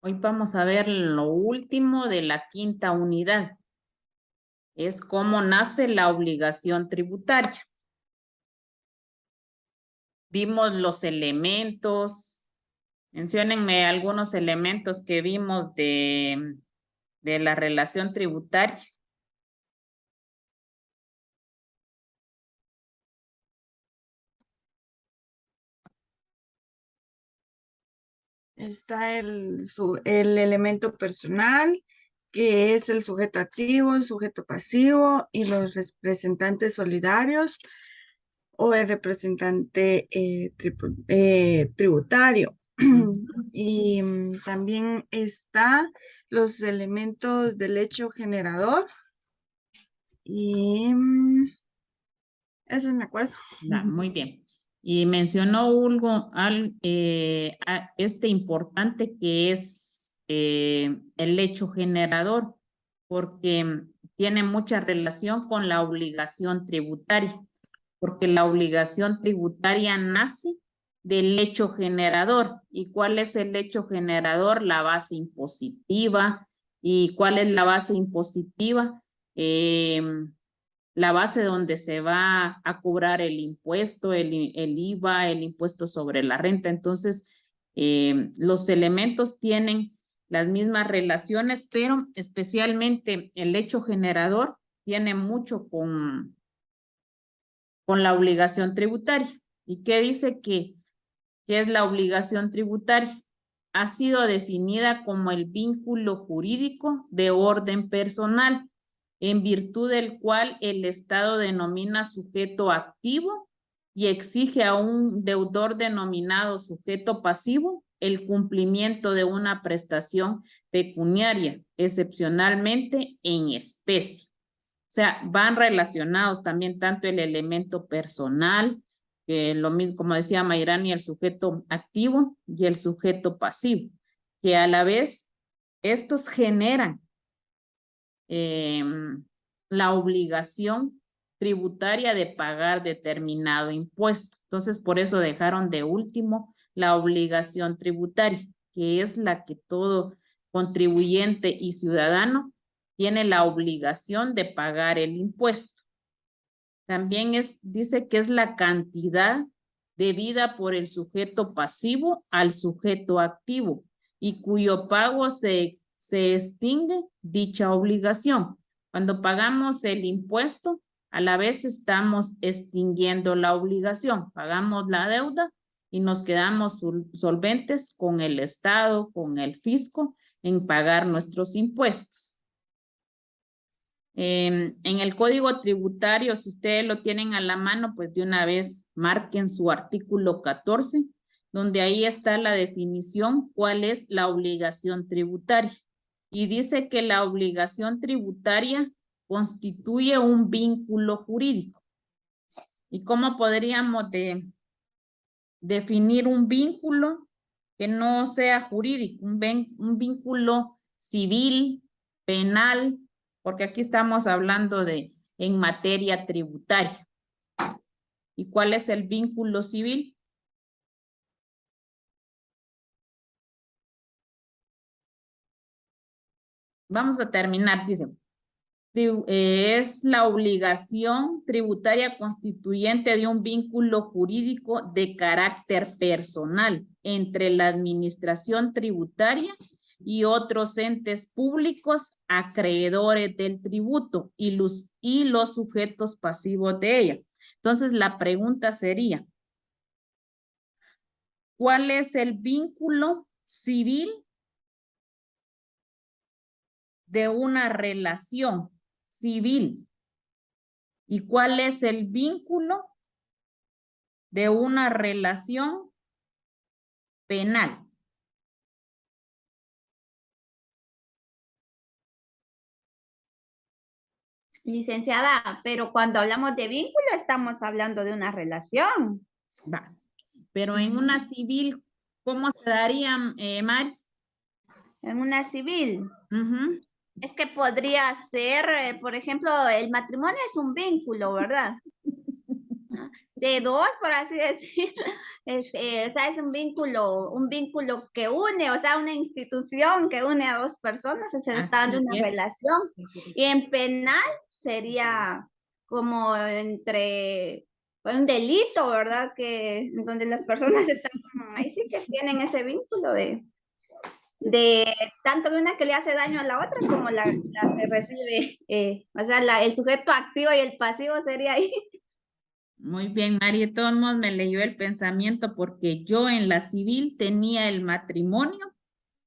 Hoy vamos a ver lo último de la quinta unidad. Es cómo nace la obligación tributaria. Vimos los elementos. Menciónenme algunos elementos que vimos de la relación tributaria. Está el elemento personal, que es el sujeto activo, el sujeto pasivo y los representantes solidarios o el representante tributario. Y también está los elementos del hecho generador y eso me acuerdo. Muy bien. Y mencionó algo, importante que es el hecho generador, porque tiene mucha relación con la obligación tributaria, porque la obligación tributaria nace del hecho generador. ¿Y cuál es el hecho generador? La base impositiva. ¿Y cuál es la base impositiva? La base donde se va a cobrar el impuesto, el IVA, el impuesto sobre la renta. Entonces, los elementos tienen las mismas relaciones, pero especialmente el hecho generador tiene mucho con la obligación tributaria. ¿Y qué dice qué es la obligación tributaria? Ha sido definida como el vínculo jurídico de orden personal, en virtud del cual el Estado denomina sujeto activo y exige a un deudor denominado sujeto pasivo el cumplimiento de una prestación pecuniaria, excepcionalmente en especie. O sea, van relacionados también tanto el elemento personal, lo mismo, como decía Mayrani, el sujeto activo y el sujeto pasivo, que a la vez estos generan la obligación tributaria de pagar determinado impuesto. Entonces, por eso dejaron de último la obligación tributaria, que es la que todo contribuyente y ciudadano tiene la obligación de pagar el impuesto. También dice que es la cantidad debida por el sujeto pasivo al sujeto activo y cuyo pago se extingue dicha obligación. Cuando pagamos el impuesto, a la vez estamos extinguiendo la obligación. Pagamos la deuda y nos quedamos solventes con el Estado, con el fisco, en pagar nuestros impuestos. En el código tributario, si ustedes lo tienen a la mano, pues de una vez marquen su artículo 14, donde ahí está la definición, cuál es la obligación tributaria. Y dice que la obligación tributaria constituye un vínculo jurídico. ¿Y cómo podríamos definir un vínculo que no sea jurídico? Un vínculo civil, penal, porque aquí estamos hablando en materia tributaria. ¿Y cuál es el vínculo civil? Vamos a terminar, dice. Es la obligación tributaria constituyente de un vínculo jurídico de carácter personal entre la administración tributaria y otros entes públicos acreedores del tributo y los sujetos pasivos de ella. Entonces, la pregunta sería, ¿cuál es el vínculo civil de una relación civil? ¿Y cuál es el vínculo de una relación penal? Licenciada, pero cuando hablamos de vínculo estamos hablando de una relación. Va. Pero en una civil, ¿cómo se daría, Mari? En una civil. Uh-huh. Es que podría ser, por ejemplo, el matrimonio es un vínculo, ¿verdad? de dos, por así decir. O sea, es un vínculo que une, o sea, una institución que une a dos personas, se está dando Así una es. relación. Y en penal sería como entre un delito, ¿verdad? Que donde las personas están, ahí sí que tienen ese vínculo de tanto de una que le hace daño a la otra como la que recibe, o sea, el sujeto activo y el pasivo sería ahí. Muy bien, Mari, de todos modos me leyó el pensamiento porque yo en la civil tenía el matrimonio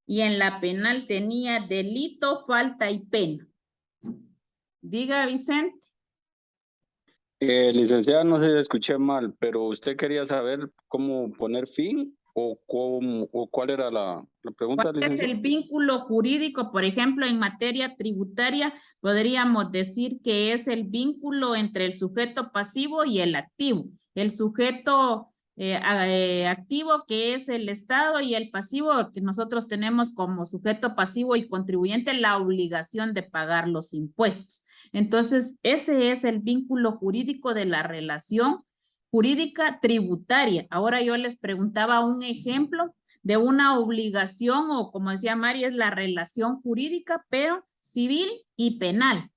y en la penal tenía delito, falta y pena. Diga, Vicente. Licenciada, no sé si escuché mal, pero usted quería saber cómo poner fin o cuál era la pregunta, ¿Cuál es licenciada. el vínculo jurídico? Por ejemplo, en materia tributaria, podríamos decir que es el vínculo entre el sujeto pasivo y el activo. El sujeto activo, que es el Estado, y el pasivo, que nosotros tenemos como sujeto pasivo y contribuyente la obligación de pagar los impuestos. Entonces, ese es el vínculo jurídico de la relación jurídica tributaria. Ahora yo les preguntaba un ejemplo de una obligación o, como decía Mari, es la relación jurídica, pero civil y penal.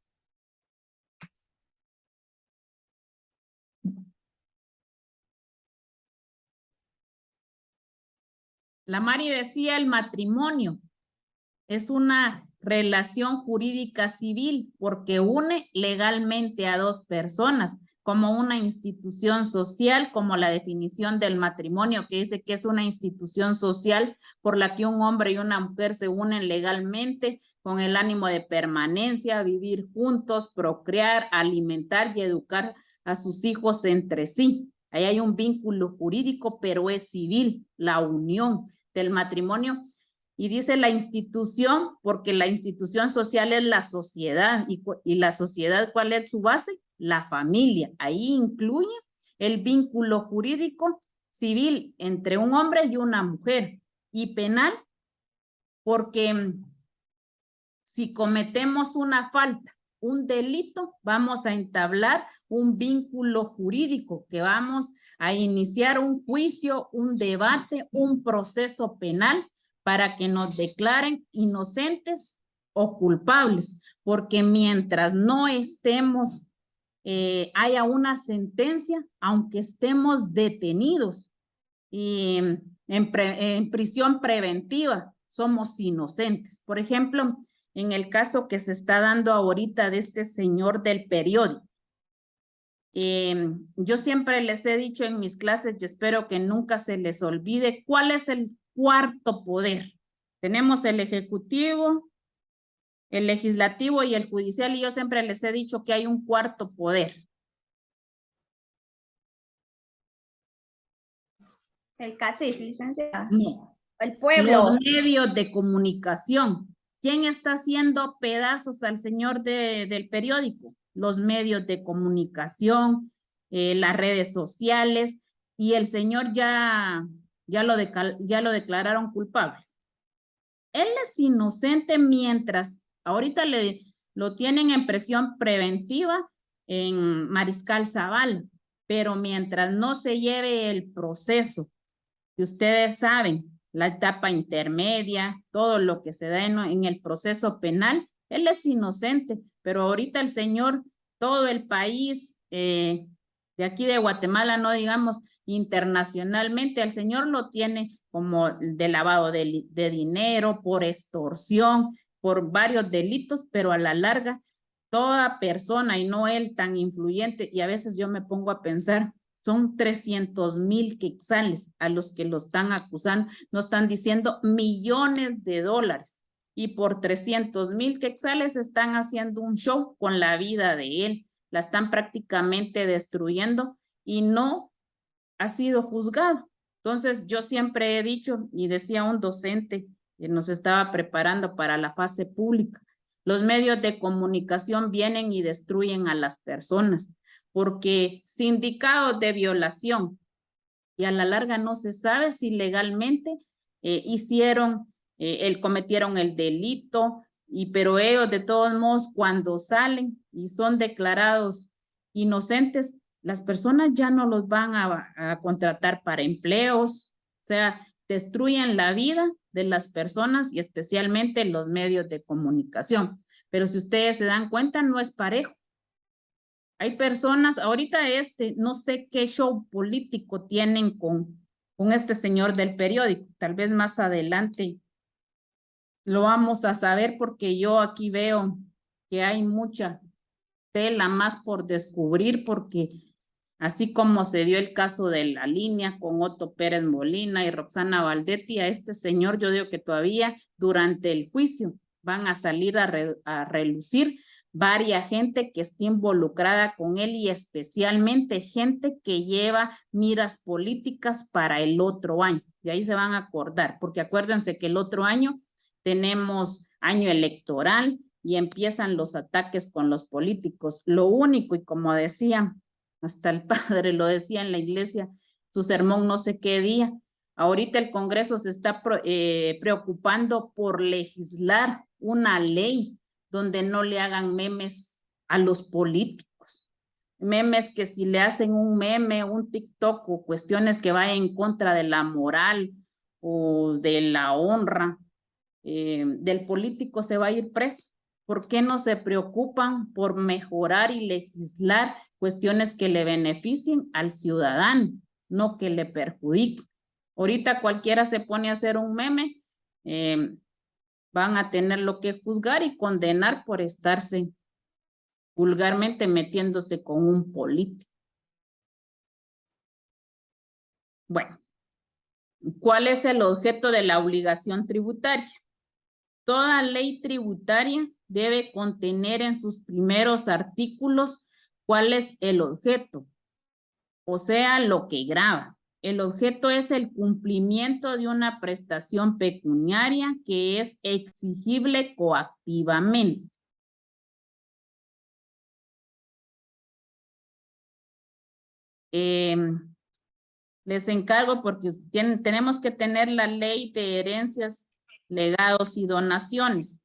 La Mari decía el matrimonio es una relación jurídica civil porque une legalmente a dos personas, como una institución social, como la definición del matrimonio, que dice que es una institución social por la que un hombre y una mujer se unen legalmente con el ánimo de permanencia, vivir juntos, procrear, alimentar y educar a sus hijos entre sí. Ahí hay un vínculo jurídico, pero es civil, la unión del matrimonio. Y dice la institución, porque la institución social es la sociedad. ¿Y la sociedad cuál es su base? La familia. Ahí incluye el vínculo jurídico civil entre un hombre y una mujer. Y penal, porque si cometemos una falta, un delito, vamos a entablar un vínculo jurídico, que vamos a iniciar un juicio, un debate, un proceso penal para que nos declaren inocentes o culpables, porque mientras no estemos, haya una sentencia, aunque estemos detenidos y en prisión preventiva, somos inocentes. Por ejemplo, en el caso que se está dando ahorita de este señor del periódico, yo siempre les he dicho en mis clases y espero que nunca se les olvide cuál es el cuarto poder. Tenemos el ejecutivo, el legislativo y el judicial, y yo siempre les he dicho que hay un cuarto poder. El CACIF, licenciada. No. El pueblo. Los medios de comunicación. ¿Quién está haciendo pedazos al señor del periódico? Los medios de comunicación, las redes sociales, y el señor ya lo declararon culpable. Él es inocente mientras ahorita lo tienen en prisión preventiva en Mariscal Zavala, pero mientras no se lleve el proceso, que ustedes saben, la etapa intermedia, todo lo que se da en el proceso penal, él es inocente, pero ahorita el señor, todo el país, de aquí de Guatemala, no digamos internacionalmente, al señor lo tiene como de lavado de dinero, por extorsión, por varios delitos, pero a la larga, toda persona, y no él tan influyente, y a veces yo me pongo a pensar, son 300,000 quetzales a los que lo están acusando, no están diciendo millones de dólares. Y por 300,000 quetzales están haciendo un show con la vida de él. La están prácticamente destruyendo y no ha sido juzgado. Entonces, yo siempre he dicho, y decía un docente que nos estaba preparando para la fase pública, los medios de comunicación vienen y destruyen a las personas, porque sindicados de violación, y a la larga no se sabe si legalmente cometieron el delito, pero ellos de todos modos cuando salen y son declarados inocentes, las personas ya no los van a contratar para empleos, o sea, destruyen la vida de las personas y especialmente los medios de comunicación. Pero si ustedes se dan cuenta, no es parejo. Hay personas, ahorita no sé qué show político tienen con este señor del periódico, tal vez más adelante lo vamos a saber porque yo aquí veo que hay mucha tela más por descubrir porque así como se dio el caso de La Línea con Otto Pérez Molina y Roxana Valdetti, a este señor yo digo que todavía durante el juicio van a salir a relucir varias gente que esté involucrada con él y especialmente gente que lleva miras políticas para el otro año. Y ahí se van a acordar, porque acuérdense que el otro año tenemos año electoral y empiezan los ataques con los políticos. Lo único, y como decía, hasta el padre lo decía en la iglesia, su sermón no sé qué día, ahorita el Congreso se está preocupando por legislar una ley donde no le hagan memes a los políticos. Memes que si le hacen un meme, un TikTok o cuestiones que vayan en contra de la moral o de la honra del político, se va a ir preso. ¿Por qué no se preocupan por mejorar y legislar cuestiones que le beneficien al ciudadano, no que le perjudiquen? Ahorita cualquiera se pone a hacer un meme, van a tenerlo que juzgar y condenar por estarse vulgarmente metiéndose con un político. Bueno, ¿cuál es el objeto de la obligación tributaria? Toda ley tributaria debe contener en sus primeros artículos cuál es el objeto, o sea, lo que grava. El objeto es el cumplimiento de una prestación pecuniaria que es exigible coactivamente. Les encargo porque tenemos que tener la ley de herencias, legados y donaciones.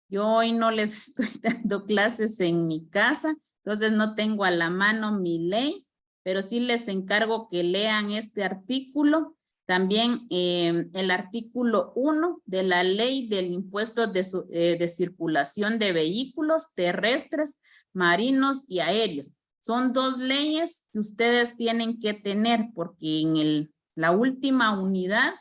Yo hoy no les estoy dando clases en mi casa, entonces no tengo a la mano mi ley, pero sí les encargo que lean este artículo. También el artículo 1 de la ley del impuesto de circulación de vehículos terrestres, marinos y aéreos. Son dos leyes que ustedes tienen que tener porque en la última unidad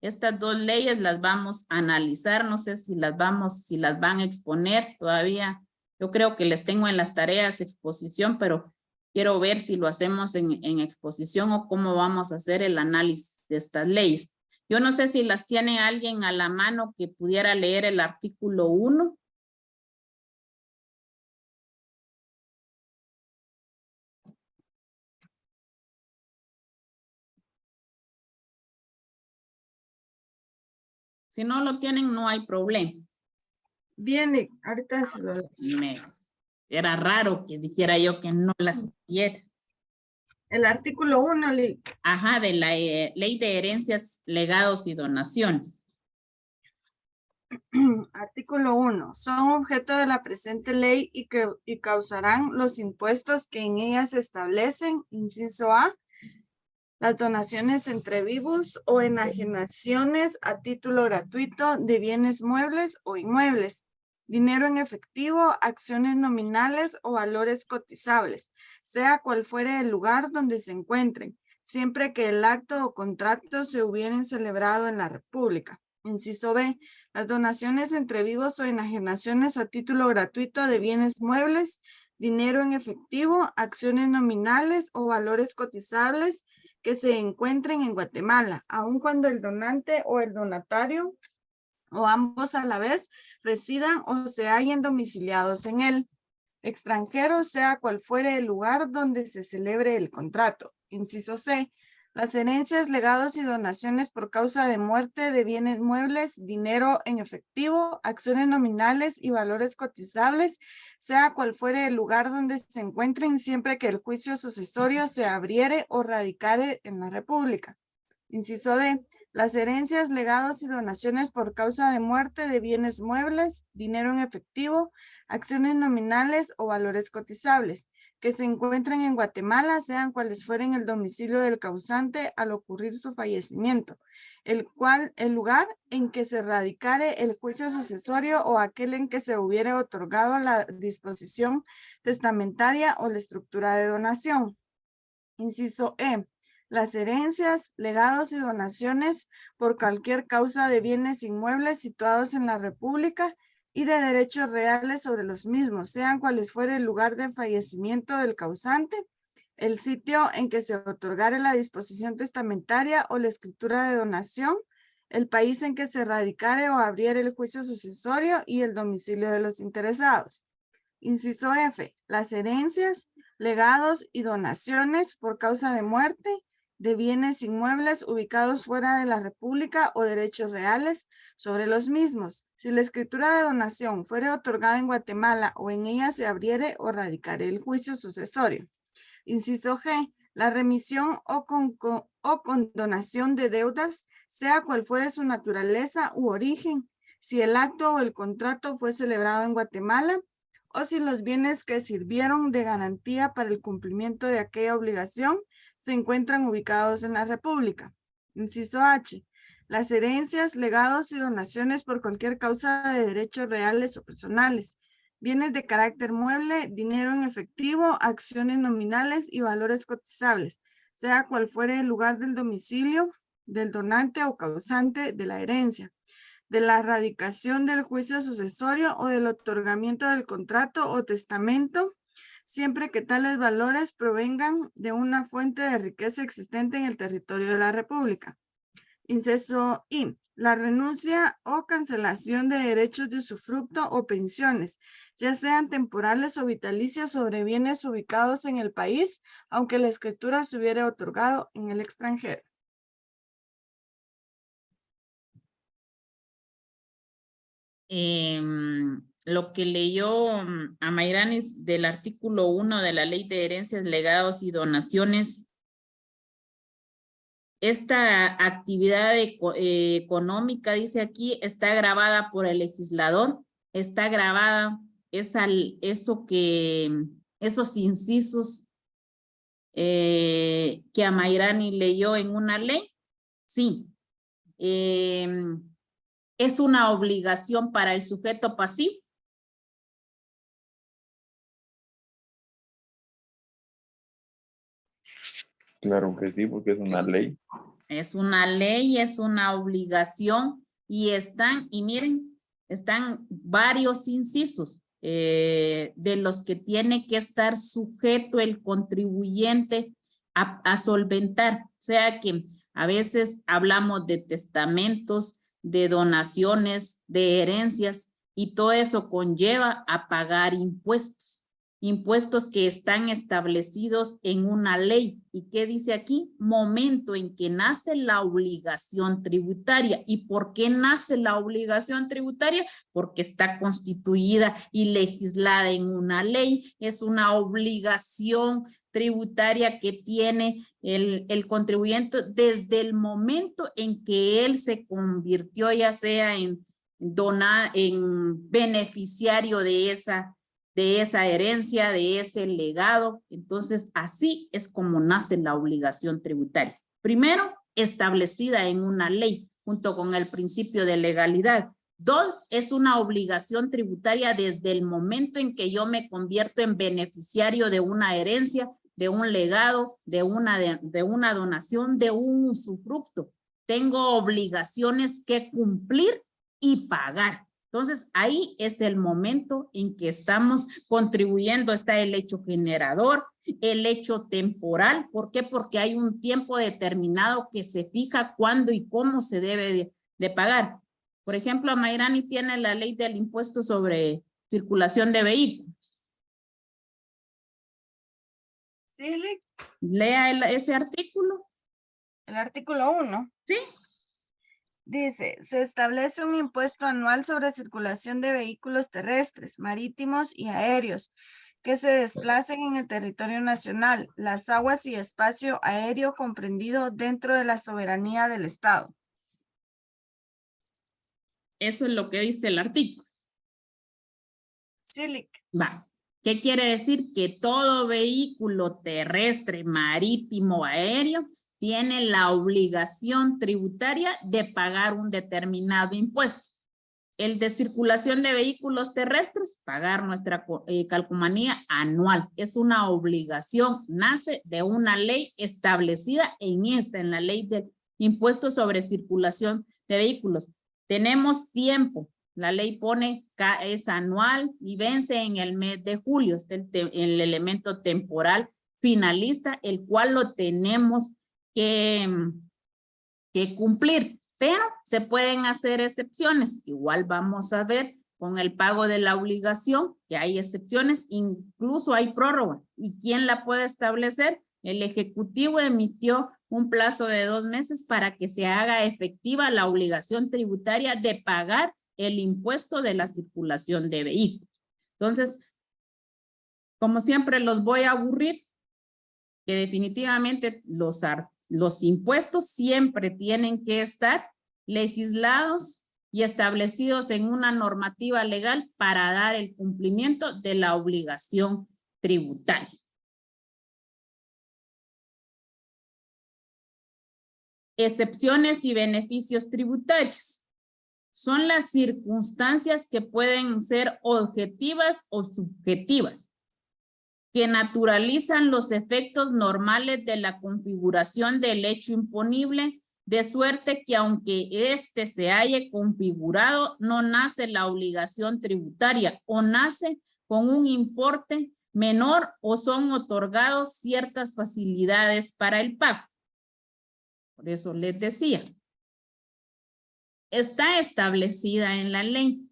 estas dos leyes las vamos a analizar, no sé si las van a exponer todavía. Yo creo que les tengo en las tareas exposición, pero quiero ver si lo hacemos en exposición o cómo vamos a hacer el análisis de estas leyes. Yo no sé si las tiene alguien a la mano que pudiera leer el artículo 1. Si no lo tienen, no hay problema. Bien, ahorita se lo... Era raro que dijera yo que no las tuviera. El artículo 1, Ajá, de la ley de herencias, legados y donaciones. Artículo 1. Son objeto de la presente ley y causarán los impuestos que en ella se establecen, inciso A, las donaciones entre vivos o enajenaciones a título gratuito de bienes muebles o inmuebles, dinero en efectivo, acciones nominales o valores cotizables, sea cual fuere el lugar donde se encuentren, siempre que el acto o contrato se hubieran celebrado en la República. Inciso B, las donaciones entre vivos o enajenaciones a título gratuito de bienes muebles, dinero en efectivo, acciones nominales o valores cotizables que se encuentren en Guatemala, aun cuando el donante o el donatario o ambos a la vez residan o se hallen domiciliados en él. Extranjero, sea cual fuere el lugar donde se celebre el contrato. Inciso C. Las herencias, legados y donaciones por causa de muerte de bienes muebles, dinero en efectivo, acciones nominales y valores cotizables, sea cual fuere el lugar donde se encuentren, siempre que el juicio sucesorio se abriere o radicare en la República. Inciso D. Las herencias, legados y donaciones por causa de muerte de bienes muebles, dinero en efectivo, acciones nominales o valores cotizables, que se encuentren en Guatemala, sean cuales fueren el domicilio del causante al ocurrir su fallecimiento, el lugar en que se radicare el juicio sucesorio o aquel en que se hubiere otorgado la disposición testamentaria o la estructura de donación. Inciso E. Las herencias, legados y donaciones por cualquier causa de bienes inmuebles situados en la República y de derechos reales sobre los mismos, sean cuales fuere el lugar de fallecimiento del causante, el sitio en que se otorgare la disposición testamentaria o la escritura de donación, el país en que se radicare o abriere el juicio sucesorio y el domicilio de los interesados. Inciso F. Las herencias, legados y donaciones por causa de muerte de bienes inmuebles ubicados fuera de la República o derechos reales sobre los mismos. Si la escritura de donación fuere otorgada en Guatemala o en ella se abriere o radicare el juicio sucesorio. Inciso G. La remisión o condonación de deudas, sea cual fuere su naturaleza u origen, si el acto o el contrato fue celebrado en Guatemala, o si los bienes que sirvieron de garantía para el cumplimiento de aquella obligación se encuentran ubicados en la República. Inciso H. Las herencias, legados y donaciones por cualquier causa de derechos reales o personales, bienes de carácter mueble, dinero en efectivo, acciones nominales y valores cotizables, sea cual fuere el lugar del domicilio del donante o causante de la herencia, de la radicación del juicio sucesorio o del otorgamiento del contrato o testamento, siempre que tales valores provengan de una fuente de riqueza existente en el territorio de la República. Inciso I. La renuncia o cancelación de derechos de usufructo o pensiones, ya sean temporales o vitalicias sobre bienes ubicados en el país, aunque la escritura se hubiera otorgado en el extranjero. Lo que leyó a Mayrani del artículo 1 de la Ley de Herencias, Legados y Donaciones, esta actividad económica, dice aquí, está grabada por el legislador, está grabada esos incisos que a Mayrani leyó en una ley, sí. ¿Es una obligación para el sujeto pasivo? Claro que sí, porque es una ley. Es una ley, es una obligación y miren, están varios incisos de los que tiene que estar sujeto el contribuyente a solventar. O sea que a veces hablamos de testamentos, de donaciones, de herencias y todo eso conlleva a pagar impuestos. Impuestos que están establecidos en una ley. ¿Y qué dice aquí? Momento en que nace la obligación tributaria. ¿Y por qué nace la obligación tributaria? Porque está constituida y legislada en una ley. Es una obligación tributaria que tiene el contribuyente desde el momento en que él se convirtió ya sea en beneficiario de esa herencia, de ese legado. Entonces, así es como nace la obligación tributaria. Primero, establecida en una ley, junto con el principio de legalidad. Dos, es una obligación tributaria desde el momento en que yo me convierto en beneficiario de una herencia, de un legado, de una donación, de un usufructo. Tengo obligaciones que cumplir y pagar. Entonces, ahí es el momento en que estamos contribuyendo. Está el hecho generador, el hecho temporal. ¿Por qué? Porque hay un tiempo determinado que se fija cuándo y cómo se debe de pagar. Por ejemplo, Mayrani tiene la ley del impuesto sobre circulación de vehículos. ¿Sí? Lea ese artículo. El artículo 1. Sí. Dice, se establece un impuesto anual sobre circulación de vehículos terrestres, marítimos y aéreos que se desplacen en el territorio nacional, las aguas y espacio aéreo comprendido dentro de la soberanía del Estado. Eso es lo que dice el artículo. Sí, Va. ¿Qué quiere decir? Que todo vehículo terrestre, marítimo, aéreo, tiene la obligación tributaria de pagar un determinado impuesto. El de circulación de vehículos terrestres, pagar nuestra calcomanía anual. Es una obligación, nace de una ley establecida en la ley de impuestos sobre circulación de vehículos. Tenemos tiempo. La ley pone que es anual y vence en el mes de julio. Es el elemento temporal finalista, el cual lo tenemos que cumplir. Pero se pueden hacer excepciones. Igual vamos a ver con el pago de la obligación que hay excepciones, incluso hay prórroga. ¿Y quién la puede establecer? El Ejecutivo emitió un plazo de 2 meses para que se haga efectiva la obligación tributaria de pagar el impuesto de la circulación de vehículos. Entonces, como siempre los voy a aburrir, que definitivamente los impuestos siempre tienen que estar legislados y establecidos en una normativa legal para dar el cumplimiento de la obligación tributaria. Excepciones y beneficios tributarios. Son las circunstancias que pueden ser objetivas o subjetivas, que naturalizan los efectos normales de la configuración del hecho imponible, de suerte que aunque éste se haya configurado, no nace la obligación tributaria o nace con un importe menor o son otorgados ciertas facilidades para el pago. Por eso les decía, está establecida en la ley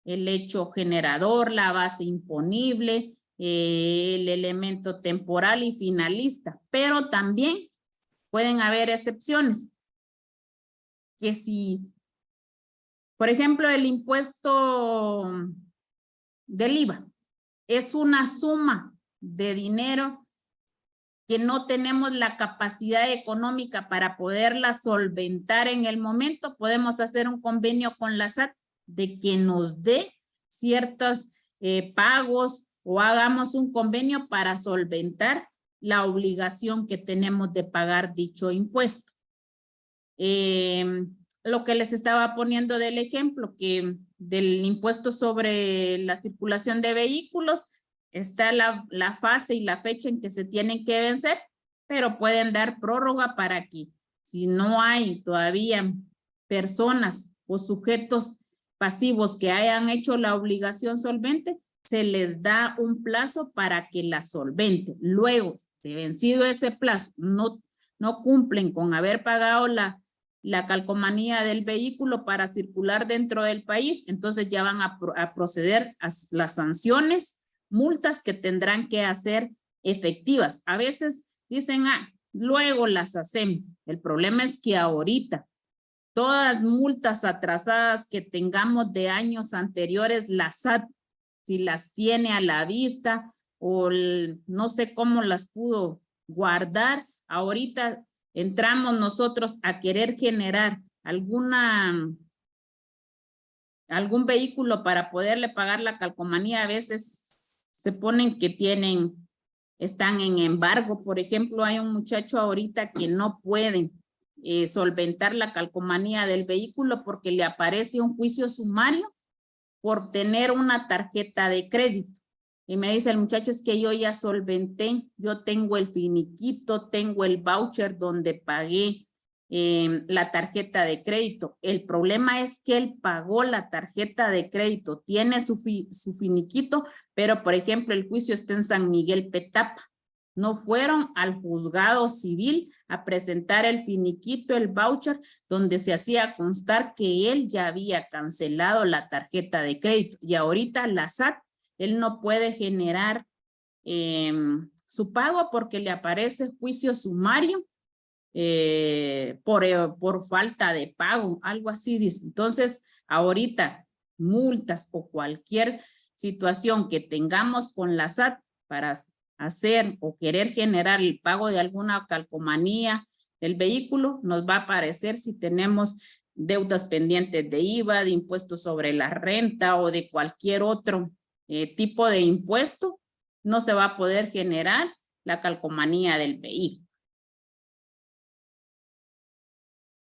el hecho generador, la base imponible, el elemento temporal y finalista, pero también pueden haber excepciones. Que si, por ejemplo, el impuesto del IVA es una suma de dinero que no tenemos la capacidad económica para poderla solventar en el momento, podemos hacer un convenio con la SAT de que nos dé ciertos pagos o hagamos un convenio para solventar la obligación que tenemos de pagar dicho impuesto. Lo que les estaba poniendo del ejemplo, que del impuesto sobre la circulación de vehículos, está la fase y la fecha en que se tienen que vencer, pero pueden dar prórroga para que si no hay todavía personas o sujetos pasivos que hayan hecho la obligación solvente, se les da un plazo para que la solvente. Luego, de vencido ese plazo, no cumplen con haber pagado la calcomanía del vehículo para circular dentro del país, entonces ya van a proceder a las sanciones, multas que tendrán que hacer efectivas. A veces dicen, luego las hacemos. El problema es que ahorita todas multas atrasadas que tengamos de años anteriores, la SAT, si las tiene a la vista o no sé cómo las pudo guardar, ahorita entramos nosotros a querer generar algún vehículo para poderle pagar la calcomanía, a veces se ponen que están en embargo. Por ejemplo, hay un muchacho ahorita que no puede solventar la calcomanía del vehículo porque le aparece un juicio sumario por tener una tarjeta de crédito. Y me dice el muchacho, es que yo ya solventé, yo tengo el finiquito, tengo el voucher donde pagué la tarjeta de crédito. El problema es que él pagó la tarjeta de crédito, tiene su finiquito, pero por ejemplo el juicio está en San Miguel Petapa. No fueron al juzgado civil a presentar el finiquito, el voucher, donde se hacía constar que él ya había cancelado la tarjeta de crédito. Y ahorita la SAT, él no puede generar su pago porque le aparece juicio sumario por falta de pago, algo así dice. Entonces, ahorita multas o cualquier situación que tengamos con la SAT para hacer o querer generar el pago de alguna calcomanía del vehículo, nos va a aparecer si tenemos deudas pendientes de IVA, de impuestos sobre la renta o de cualquier otro tipo de impuesto, no se va a poder generar la calcomanía del vehículo.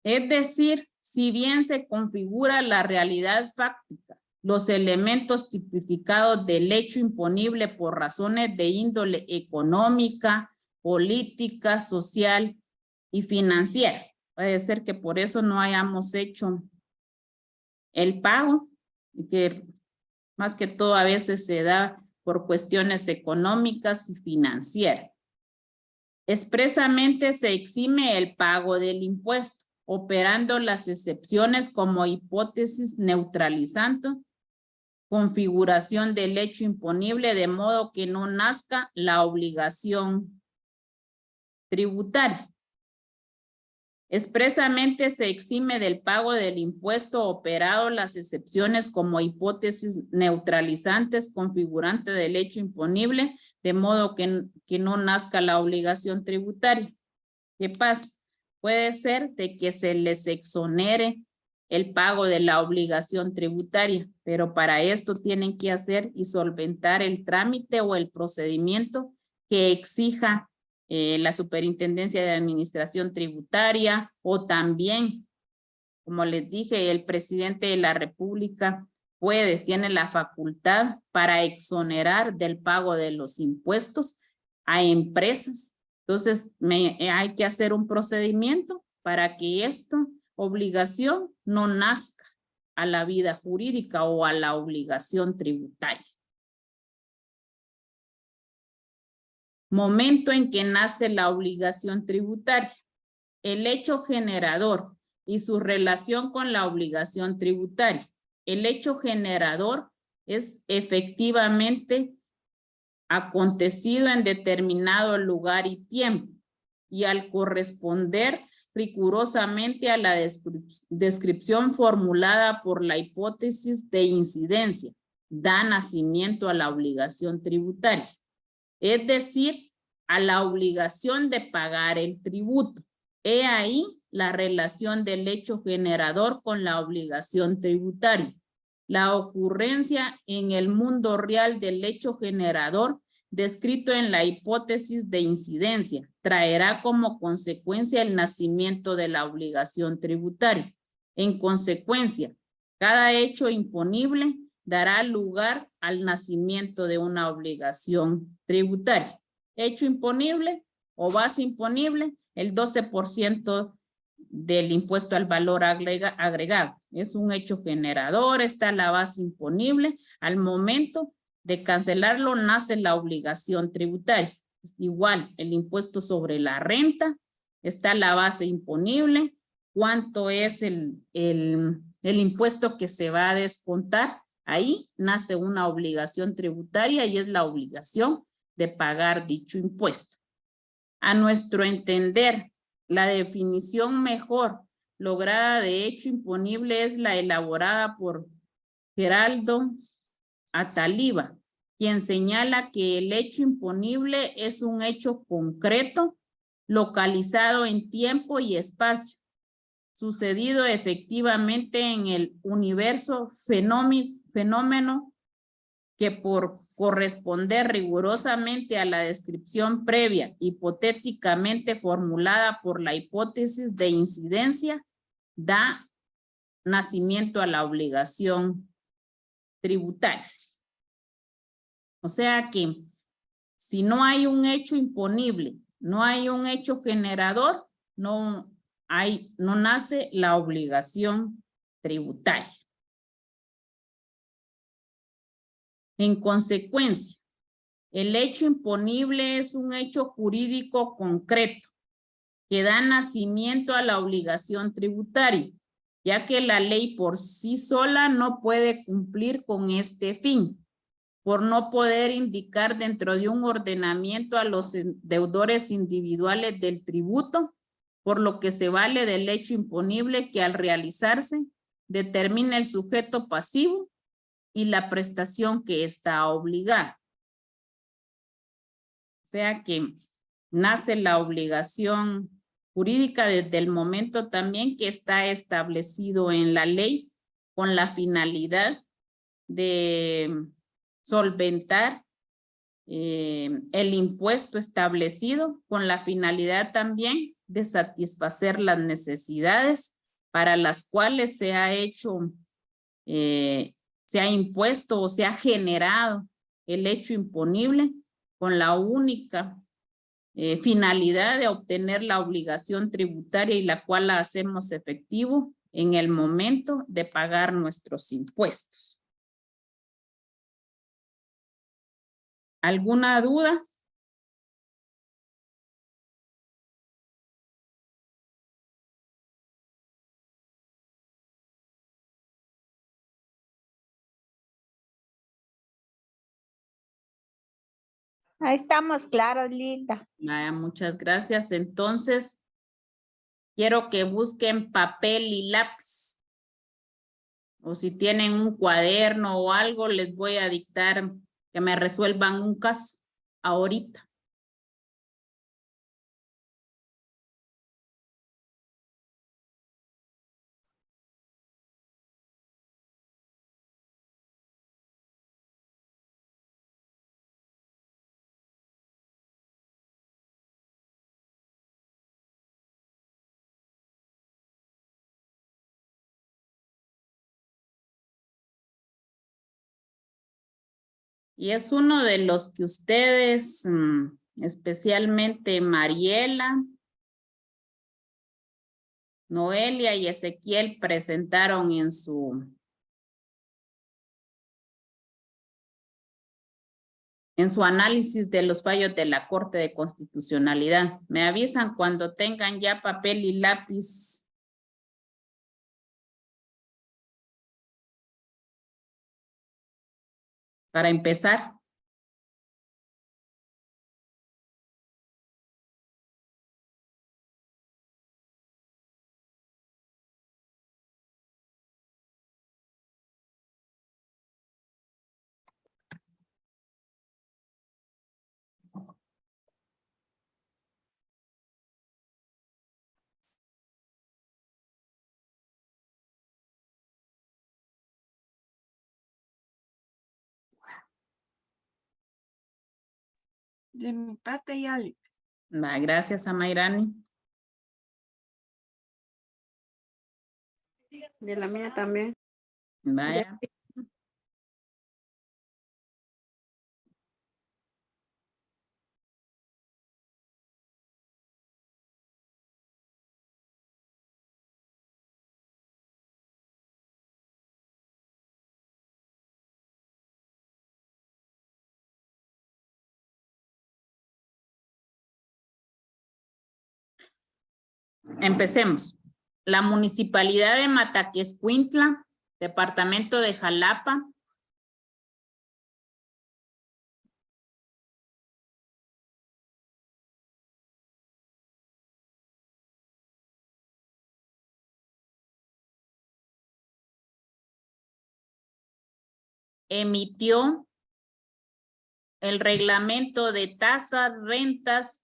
Es decir, si bien se configura la realidad fáctica, los elementos tipificados del hecho imponible por razones de índole económica, política, social y financiera. Puede ser que por eso no hayamos hecho el pago, y que más que todo a veces se da por cuestiones económicas y financieras. Expresamente se exime el pago del impuesto, operando las excepciones como hipótesis neutralizando configuración del hecho imponible de modo que no nazca la obligación tributaria. Expresamente se exime del pago del impuesto operado las excepciones como hipótesis neutralizantes configurante del hecho imponible de modo que no nazca la obligación tributaria. ¿Qué pasa? Puede ser de que se les exonere el pago de la obligación tributaria, pero para esto tienen que hacer y solventar el trámite o el procedimiento que exija la Superintendencia de Administración Tributaria o también, como les dije, el presidente de la República tiene la facultad para exonerar del pago de los impuestos a empresas. Entonces, hay que hacer un procedimiento para que esta obligación no nazca a la vida jurídica o a la obligación tributaria. Momento en que nace la obligación tributaria. El hecho generador y su relación con la obligación tributaria. El hecho generador es efectivamente acontecido en determinado lugar y tiempo y al corresponder rigurosamente a la descripción formulada por la hipótesis de incidencia, da nacimiento a la obligación tributaria. Es decir, a la obligación de pagar el tributo. He ahí la relación del hecho generador con la obligación tributaria. La ocurrencia en el mundo real del hecho generador descrito en la hipótesis de incidencia traerá como consecuencia el nacimiento de la obligación tributaria. En consecuencia, cada hecho imponible dará lugar al nacimiento de una obligación tributaria. Hecho imponible o base imponible, el 12% del impuesto al valor agregado. Es un hecho generador, está la base imponible. Al momento de cancelarlo nace la obligación tributaria. Igual, el impuesto sobre la renta, está la base imponible, cuánto es el impuesto que se va a descontar. Ahí nace una obligación tributaria y es la obligación de pagar dicho impuesto. A nuestro entender, la definición mejor lograda de hecho imponible es la elaborada por Geraldo Ataliba, quien señala que el hecho imponible es un hecho concreto, localizado en tiempo y espacio, sucedido efectivamente en el universo fenómeno que por corresponder rigurosamente a la descripción previa, hipotéticamente formulada por la hipótesis de incidencia, da nacimiento a la obligación tributaria. O sea que si no hay un hecho imponible, no hay un hecho generador, no nace la obligación tributaria. En consecuencia, el hecho imponible es un hecho jurídico concreto que da nacimiento a la obligación tributaria, ya que la ley por sí sola no puede cumplir con este fin, por no poder indicar dentro de un ordenamiento a los deudores individuales del tributo, por lo que se vale del hecho imponible que al realizarse determina el sujeto pasivo y la prestación que está obligada. O sea que nace la obligación jurídica desde el momento también que está establecido en la ley con la finalidad de solventar el impuesto establecido con la finalidad también de satisfacer las necesidades para las cuales se ha hecho, se ha impuesto o se ha generado el hecho imponible con la única finalidad de obtener la obligación tributaria y la cual la hacemos efectivo en el momento de pagar nuestros impuestos. ¿Alguna duda? Ahí estamos claros, Linda. Muchas gracias. Entonces, quiero que busquen papel y lápiz. O si tienen un cuaderno o algo, les voy a dictar que me resuelvan un caso ahorita. Y es uno de los que ustedes, especialmente Mariela, Noelia y Ezequiel, presentaron en su análisis de los fallos de la Corte de Constitucionalidad. Me avisan cuando tengan ya papel y lápiz. Para empezar. De mi parte ya. Gracias a Mayrani. De la mía también. Vaya. Empecemos. La Municipalidad de Mataquescuintla, Departamento de Jalapa, emitió el reglamento de tasas, rentas,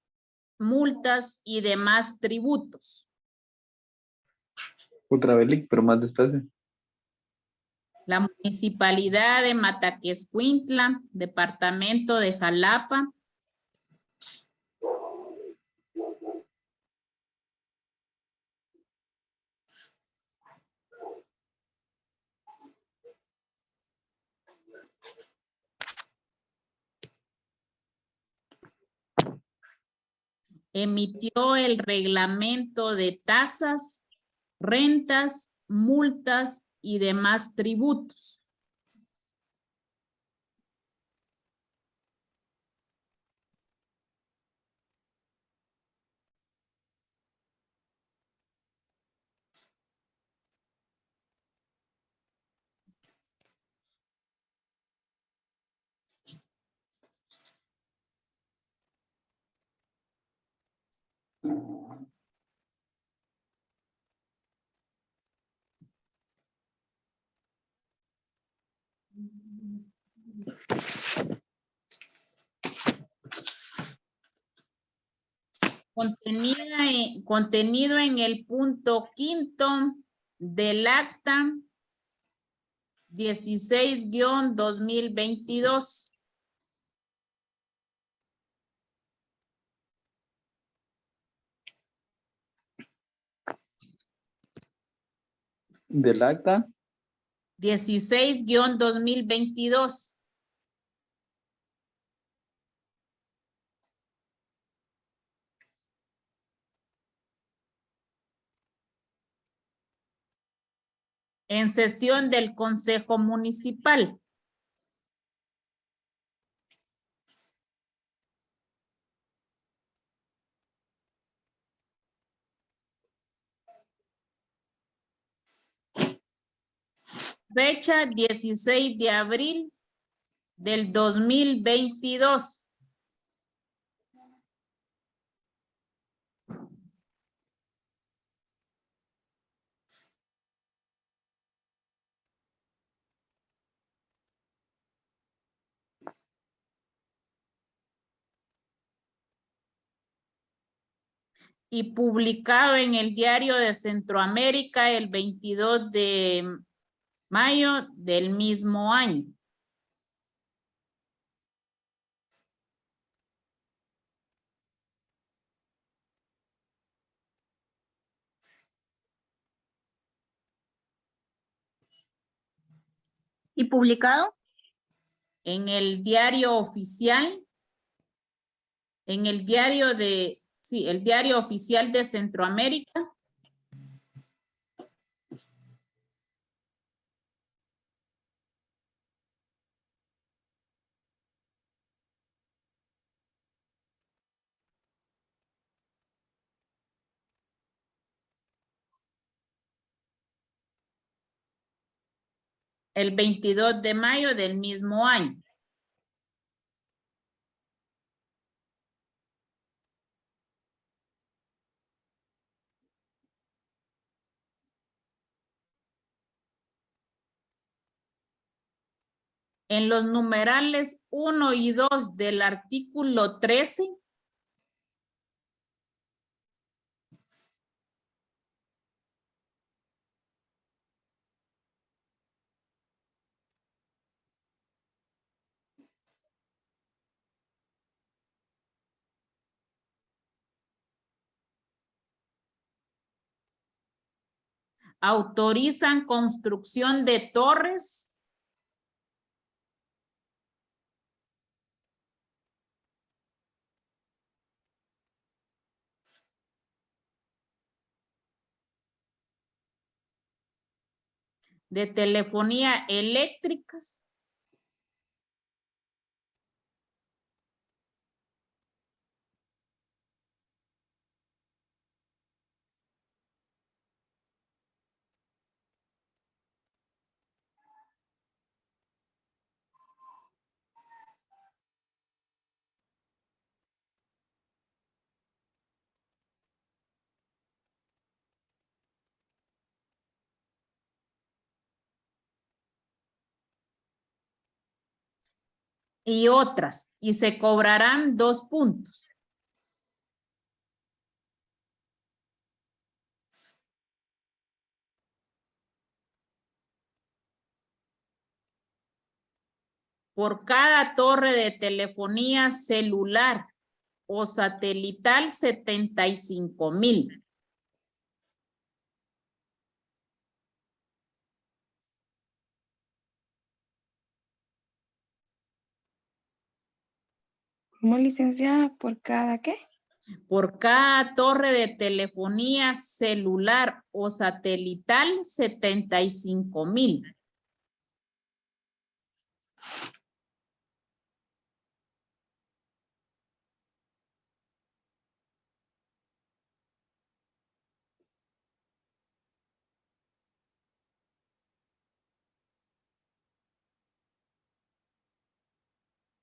multas y demás tributos. Otra vez, Lick, pero más despacio. La Municipalidad de Mataquescuintla, Departamento de Jalapa, emitió el reglamento de tasas, rentas, multas y demás tributos. Contenido en el punto 5º del acta 16-2022. Del acta, 16-2022. En sesión del Consejo Municipal. Fecha 16 de abril del 2022. Y publicado en el Diario de Centroamérica el 22 de mayo del mismo año. ¿Y publicado? En el diario oficial, en el diario de, sí, el Diario Oficial de Centroamérica. El 22 de mayo del mismo año. En los numerales 1 y 2 del artículo 13, autorizan construcción de torres de telefonía eléctricas y otras, y se cobrarán 2 puntos. Por cada torre de telefonía celular o satelital, 75,000. ¿Cómo, licenciada? ¿Por cada qué? Por cada torre de telefonía celular o satelital, 75,000.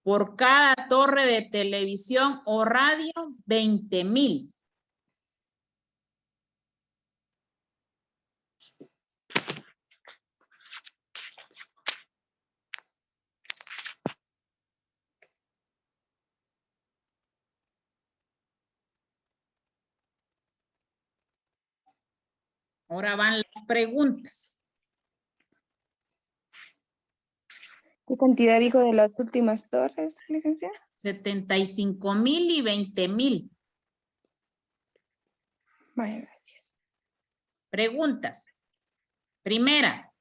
Por cada torre de televisión o radio, 20,000. Ahora van las preguntas. ¿Qué cantidad dijo de las últimas torres, licenciada? 75,000 y 20,000. Vaya, gracias. Preguntas. Primera,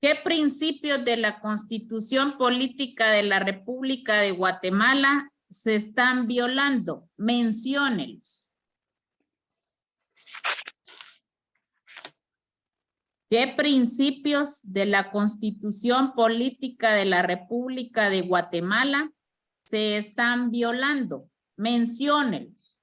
¿qué principios de la Constitución Política de la República de Guatemala se están violando? Menciónelos. ¿Qué principios de la Constitución Política de la República de Guatemala se están violando? Menciónelos.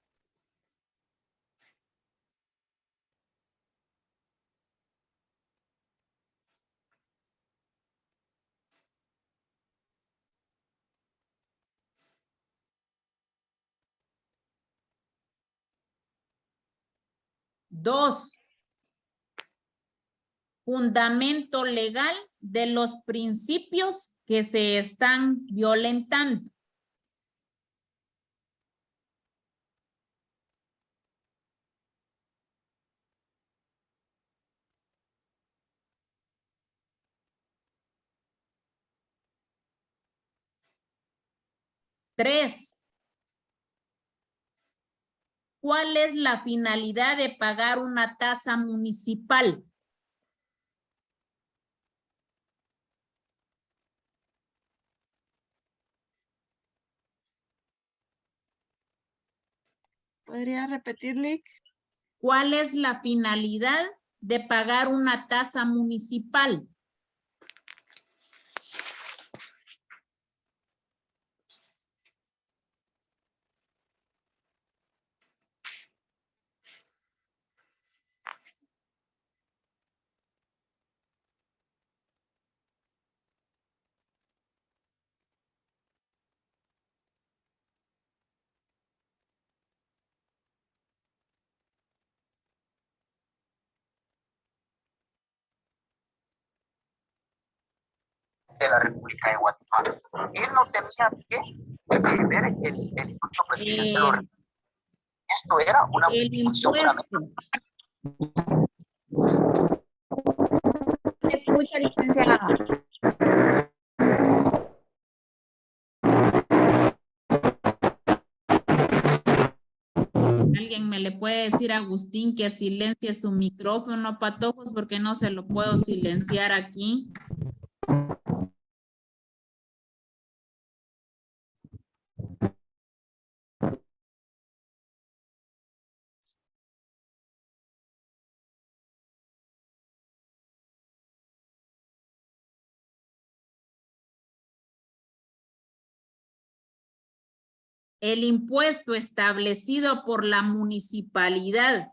Dos, fundamento legal de los principios que se están violentando. Tres, ¿cuál es la finalidad de pagar una tasa municipal? ¿Podría repetirle? ¿Cuál es la finalidad de pagar una tasa municipal? De la República de Guatemala. Él no tenía que ver el impulso presidencial. Esto era una El impuesto. Se escucha, licenciada. ¿Alguien me le puede decir a Agustín que silencie su micrófono, patojos, porque no se lo puedo silenciar aquí? El impuesto establecido por la municipalidad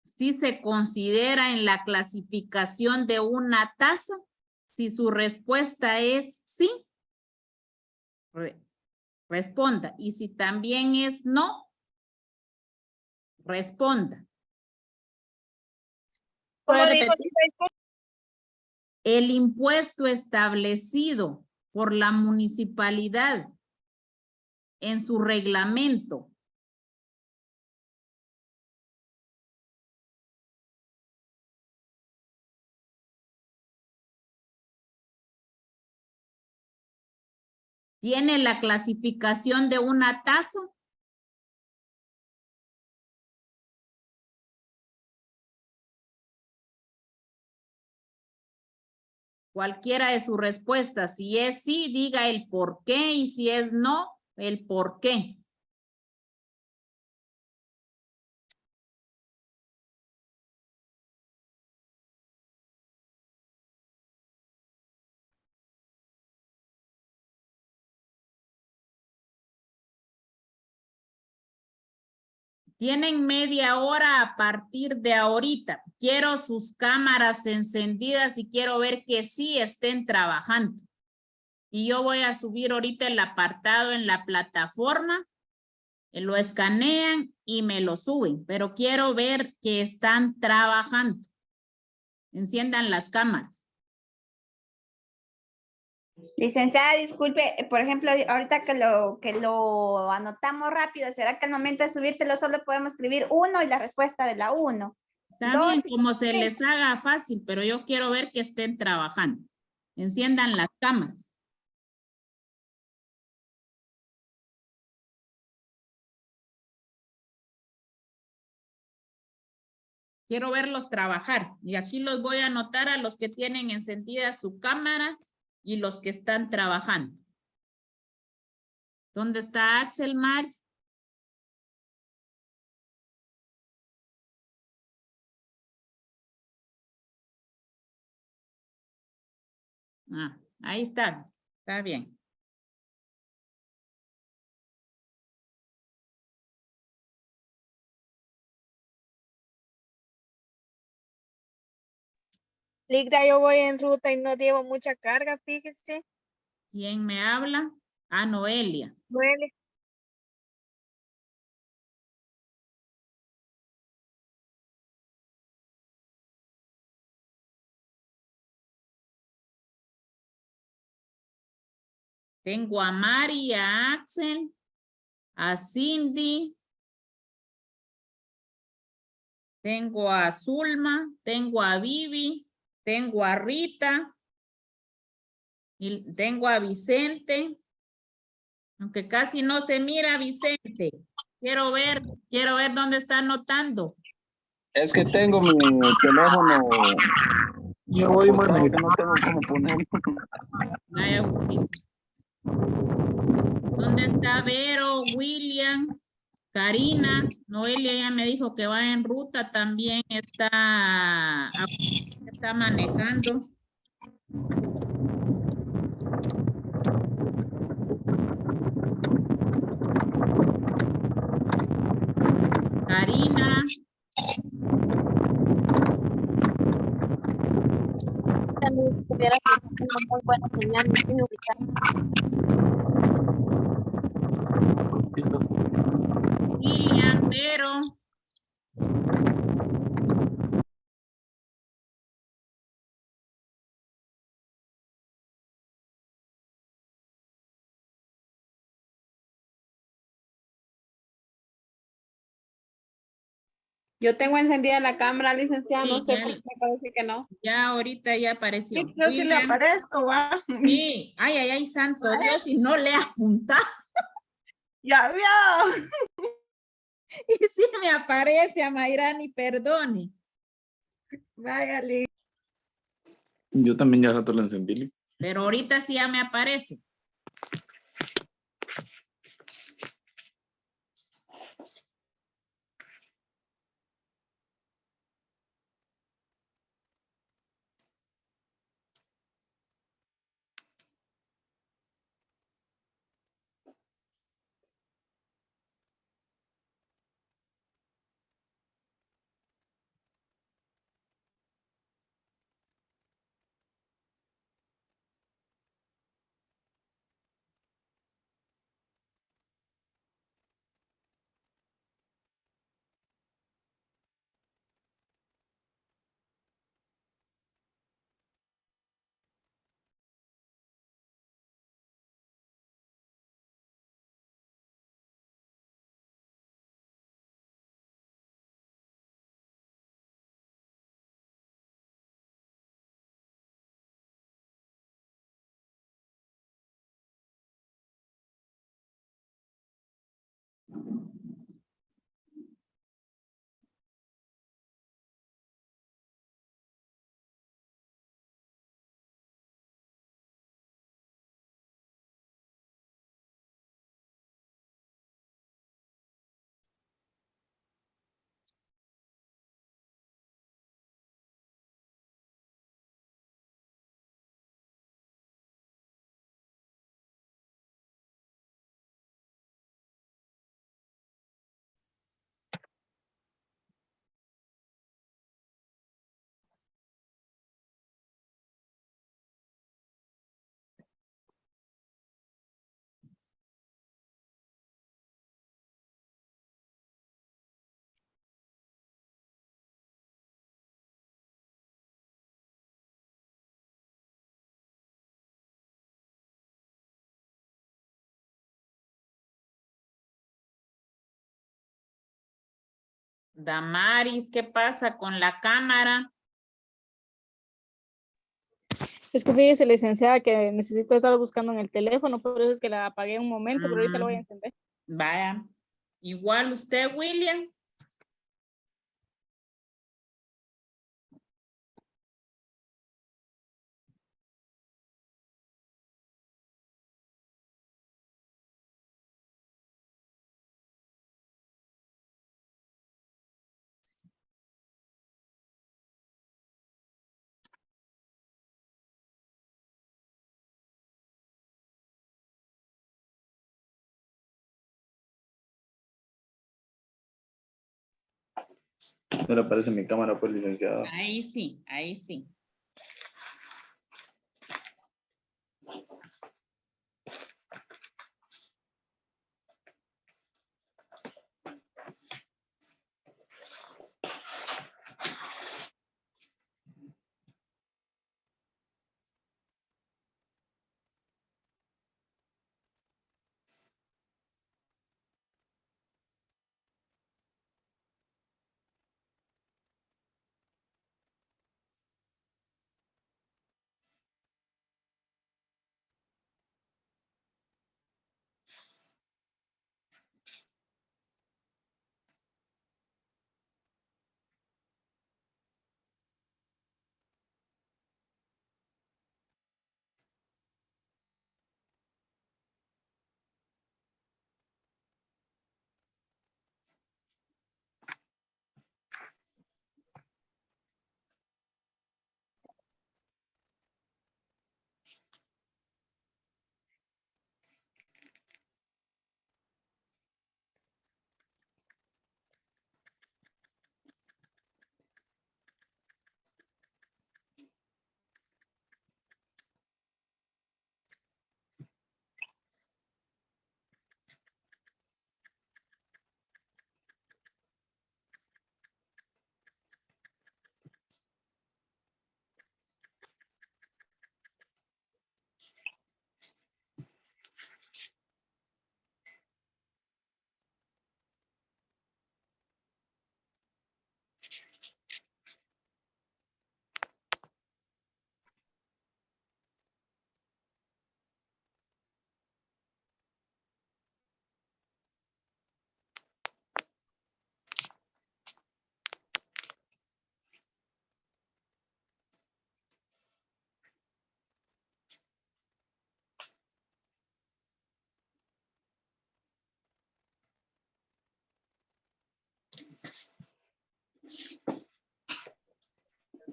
si se considera en la clasificación de una tasa. Si su respuesta es sí, responda. Y si también es no, responda. ¿Puede repetir? El impuesto establecido por la municipalidad en su reglamento tiene la clasificación de una tasa. Cualquiera de sus respuestas. Si es sí, diga el por qué, y si es no, el por qué. Tienen media hora a partir de ahorita. Quiero sus cámaras encendidas y quiero ver que sí estén trabajando. Y yo voy a subir ahorita el apartado en la plataforma. Lo escanean y me lo suben, pero quiero ver que están trabajando. Enciendan las cámaras. Licenciada, disculpe, por ejemplo, ahorita que lo anotamos rápido, ¿será que al momento de subírselo solo podemos escribir 1 y la respuesta de la 1? Está bien, como se les haga fácil, pero yo quiero ver que estén trabajando. Enciendan las cámaras. Quiero verlos trabajar. Y aquí los voy a anotar a los que tienen encendida su cámara y los que están trabajando. ¿Dónde está Axel Mar? Ah, ahí está. Está bien. Ligda, yo voy en ruta y no llevo mucha carga, fíjese. ¿Quién me habla? Ah, Noelia. Duele. Tengo a Mari, a Axel, a Cindy. Tengo a Zulma, tengo a Vivi, tengo a Rita. Y tengo a Vicente. Aunque casi no se mira Vicente. Quiero ver dónde está anotando. Es que tengo mi teléfono. Yo voy, que no tengo cómo ponerlo. Ay, Agustín. ¿Dónde está Vero, William, Karina? Noelia ya me dijo que va en ruta, también está manejando. Karina. También tuviera una muy buena señal, me estoy ubicando. William, Vero. Yo tengo encendida la cámara, licenciada, Sí, no sé ya, por qué me parece que no. ya ahorita ya apareció. Sí, yo sí le William. aparezco, ¿va? Sí, ay, santo Dios, y no le apunta. Ya vio. Y sí me aparece a Mayrani, perdone. Váyale. Yo también ya rato lo encendí. Pero ahorita sí ya me aparece. Damaris, ¿qué pasa con la cámara? Es que fíjese, licenciada, que necesito estar buscando en el teléfono, por eso es que la apagué un momento, pero ahorita lo voy a encender. Vaya. Igual usted, William. No le aparece mi cámara, pues, licenciado. Ahí sí, ahí sí.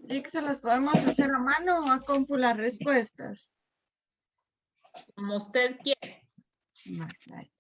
Vic, ¿se las podemos hacer a mano o a compu las respuestas? Como usted quiere. Ahí.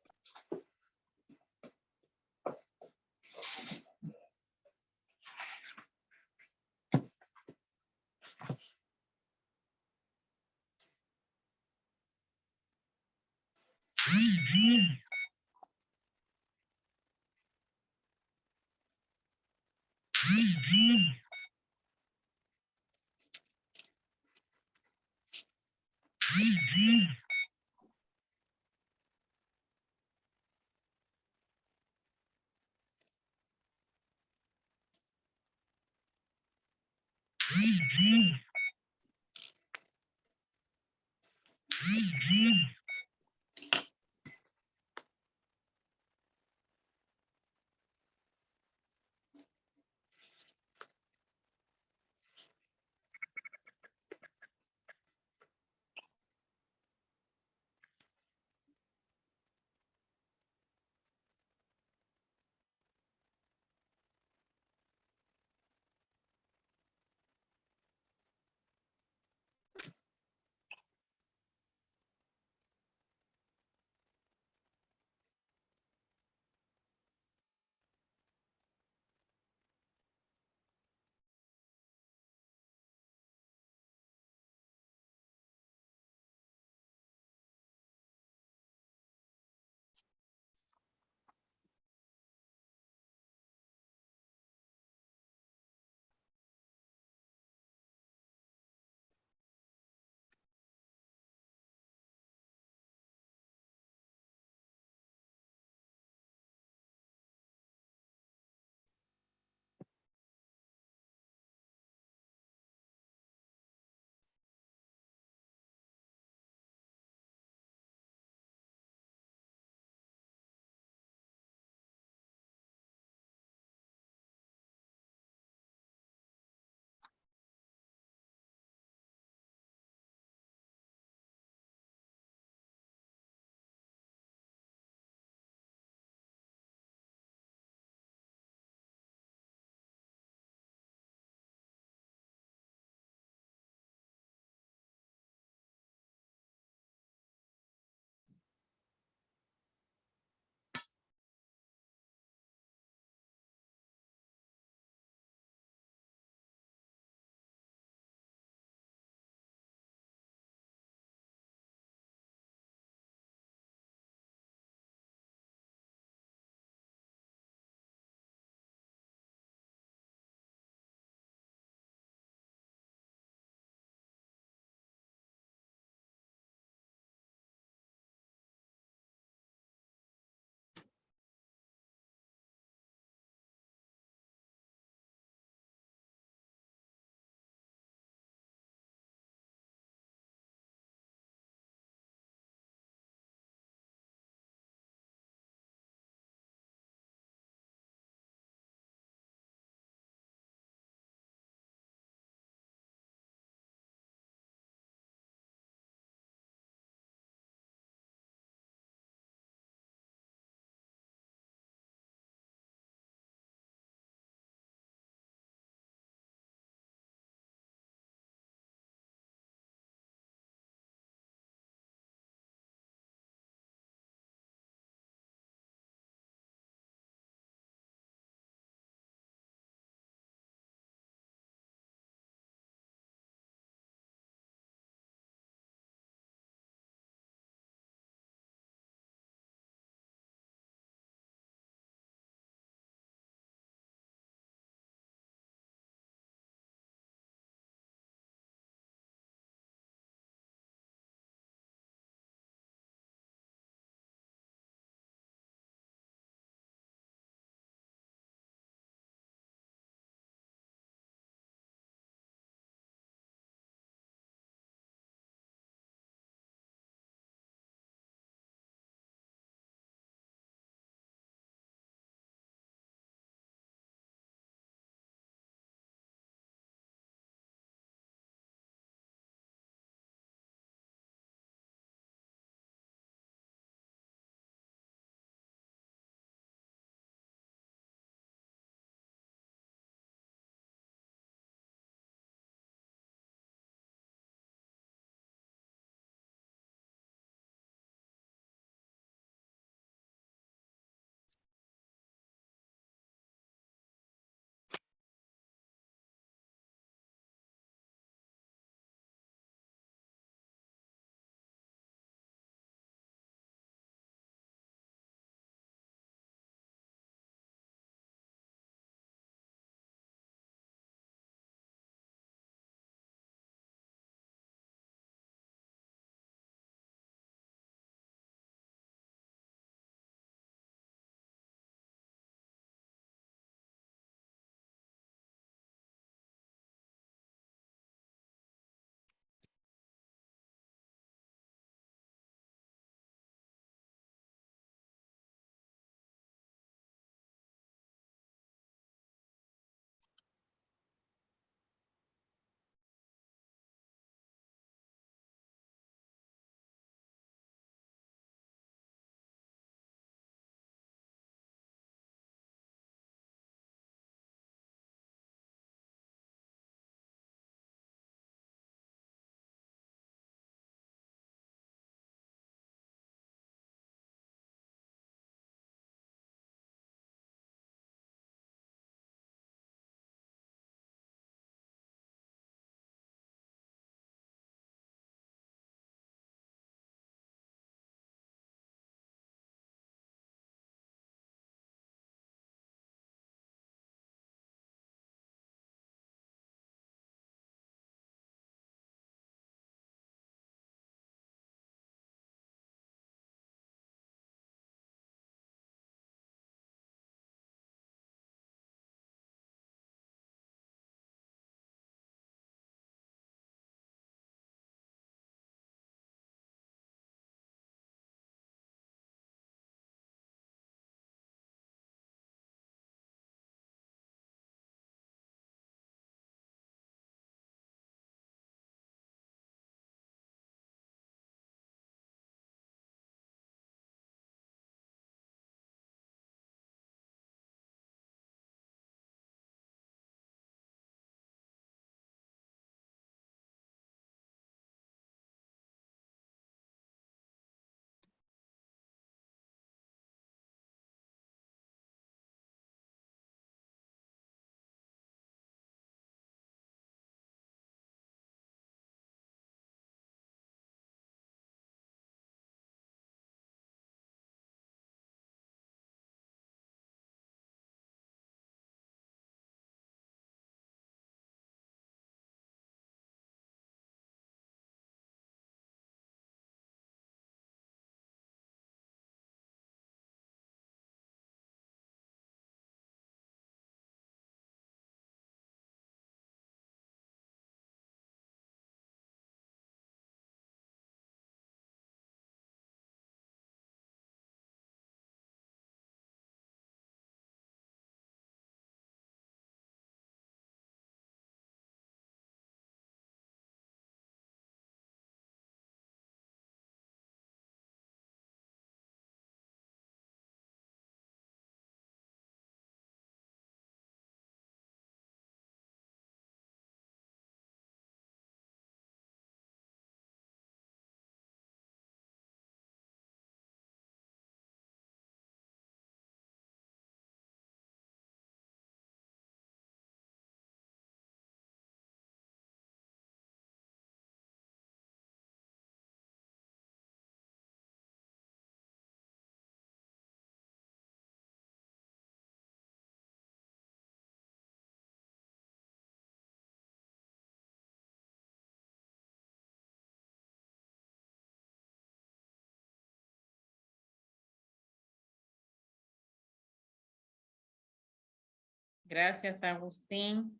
Gracias, Agustín.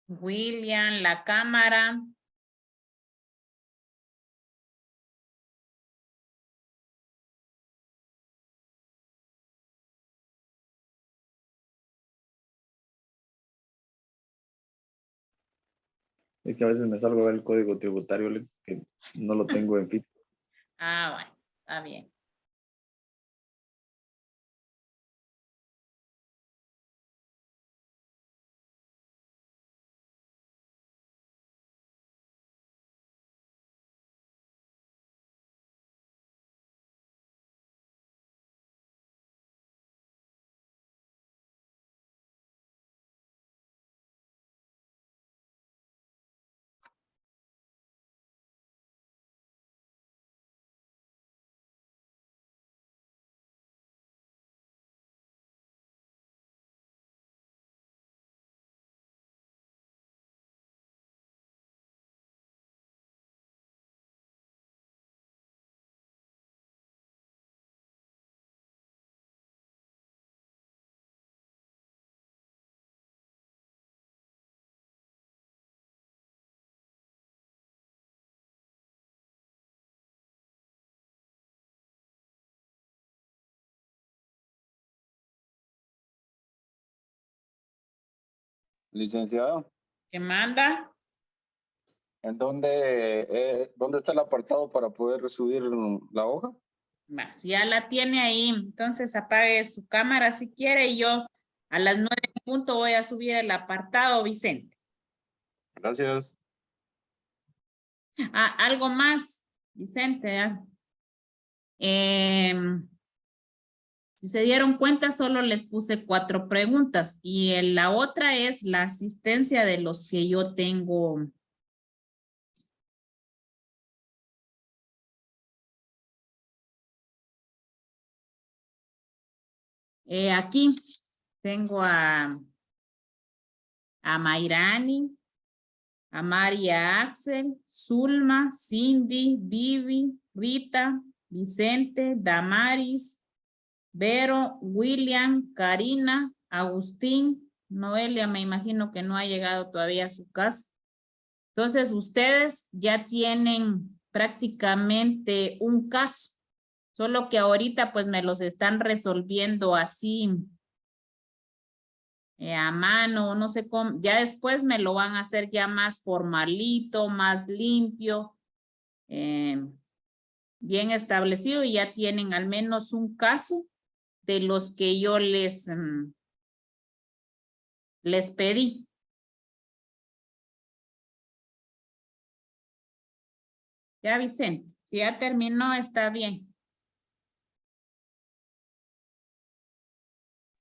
William, la cámara. Es que a veces me salgo a ver el código tributario que no lo tengo en físico. Ah, bueno, está bien. Licenciado, ¿Qué manda? ¿dónde está el apartado para poder subir la hoja? Va, si ya la tiene ahí, entonces apague su cámara si quiere y yo a las 9:00 voy a subir el apartado, Vicente. Gracias. Ah, algo más, Vicente. Si se dieron cuenta, solo les puse 4 preguntas y la otra es la asistencia de los que yo tengo. Aquí tengo a Mayrani, a María Axel, Zulma, Cindy, Vivi, Rita, Vicente, Damaris, Vero, William, Karina, Agustín, Noelia, me imagino que no ha llegado todavía a su casa. Entonces, ustedes ya tienen prácticamente un caso, solo que ahorita pues me los están resolviendo así a mano, no sé cómo, ya después me lo van a hacer ya más formalito, más limpio, bien establecido y ya tienen al menos un caso de los que yo les pedí. Ya, Vicente, si ya terminó, está bien.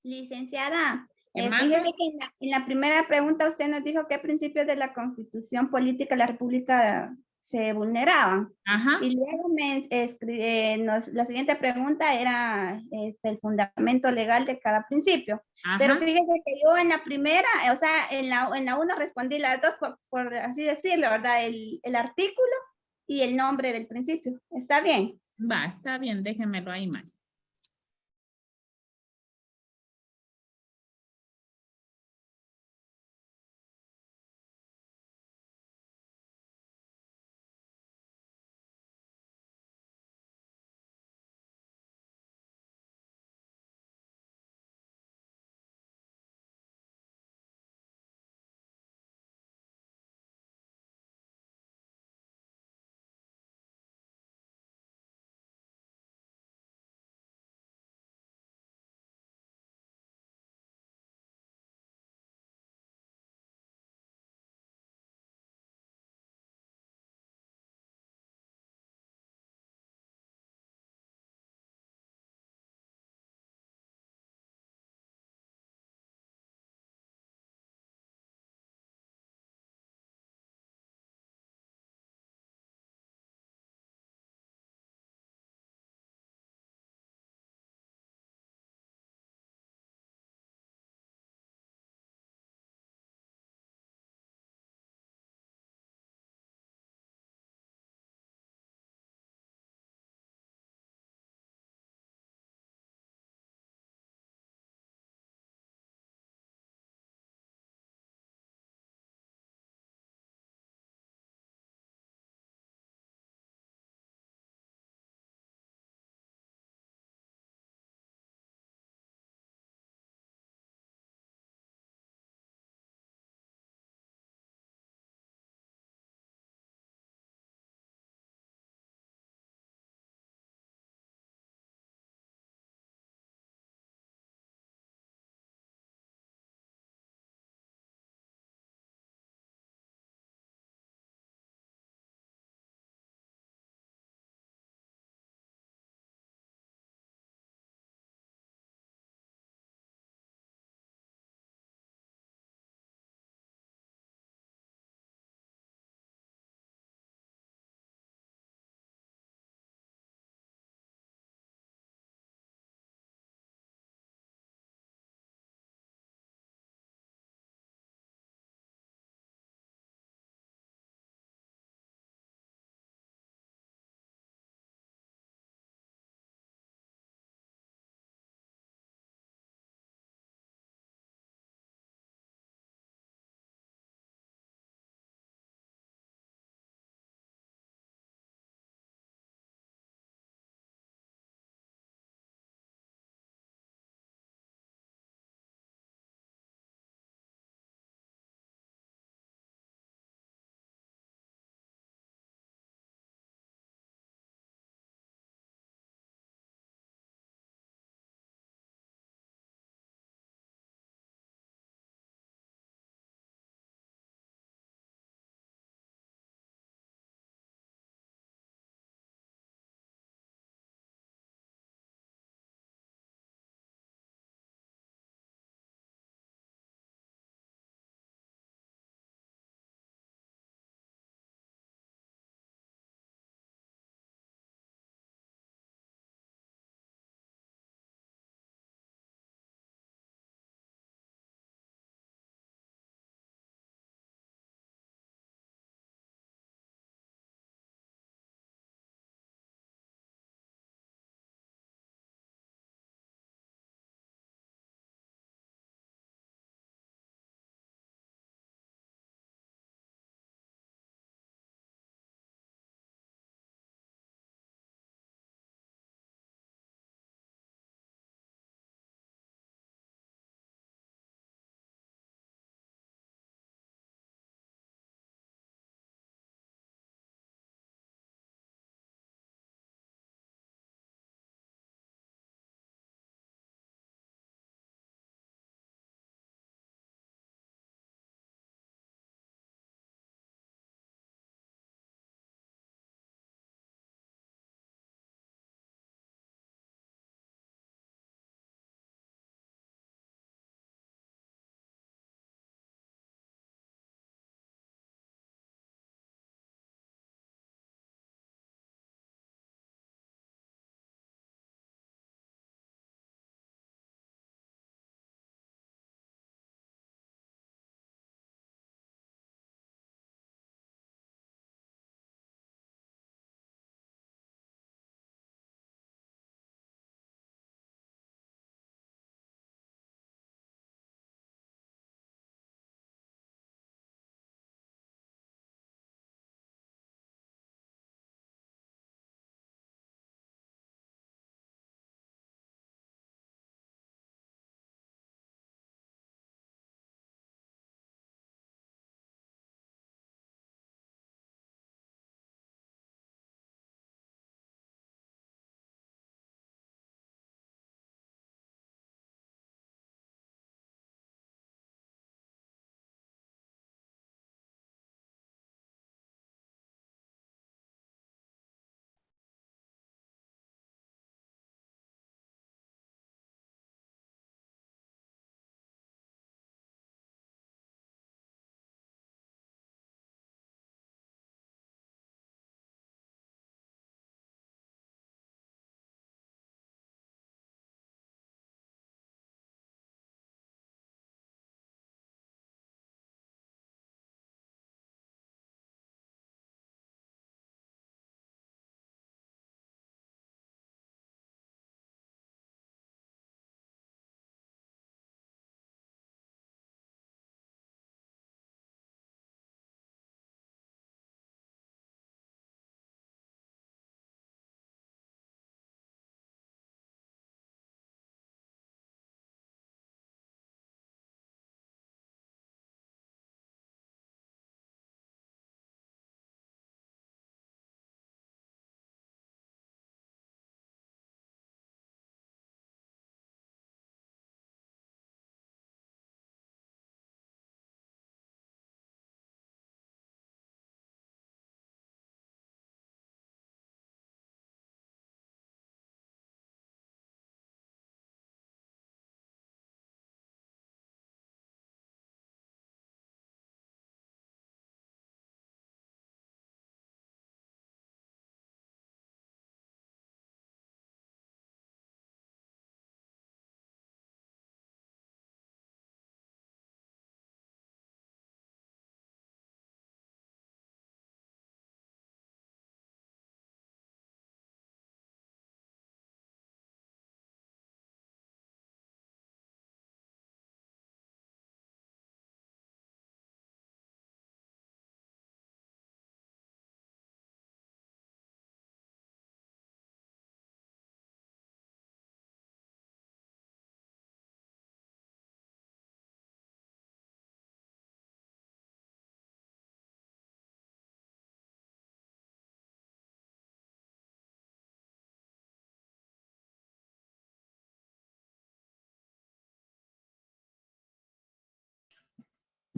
Licenciada, ¿Qué manda? fíjese que en la primera pregunta usted nos dijo qué principios de la Constitución Política de la República se vulneraban. Ajá. Y luego la siguiente pregunta era el fundamento legal de cada principio. Ajá. Pero fíjese que yo en la primera, o sea, en la una respondí las dos, por así decirlo, ¿verdad? El artículo y el nombre del principio. ¿Está bien? Va, está bien, déjenmelo ahí más.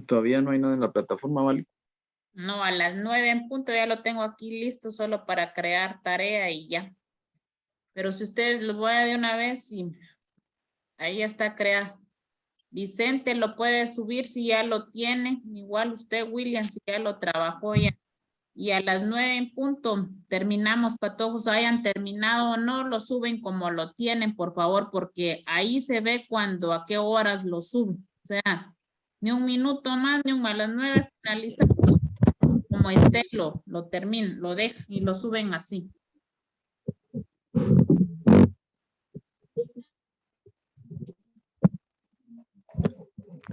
Todavía no hay nada en la plataforma, ¿vale? No, a las 9 en punto ya lo tengo aquí listo solo para crear tarea y ya. Pero si ustedes los voy a de una vez y ahí ya está creado. Vicente lo puede subir si ya lo tiene. Igual usted, William, si ya lo trabajó ya. Y a las 9 en punto terminamos, patojos, hayan terminado o no, lo suben como lo tienen, por favor, porque ahí se ve cuando, a qué horas lo suben. O sea, ni un minuto más, ni un a las 9 finalizamos. Como esté, lo terminan, lo dejan y lo suben así.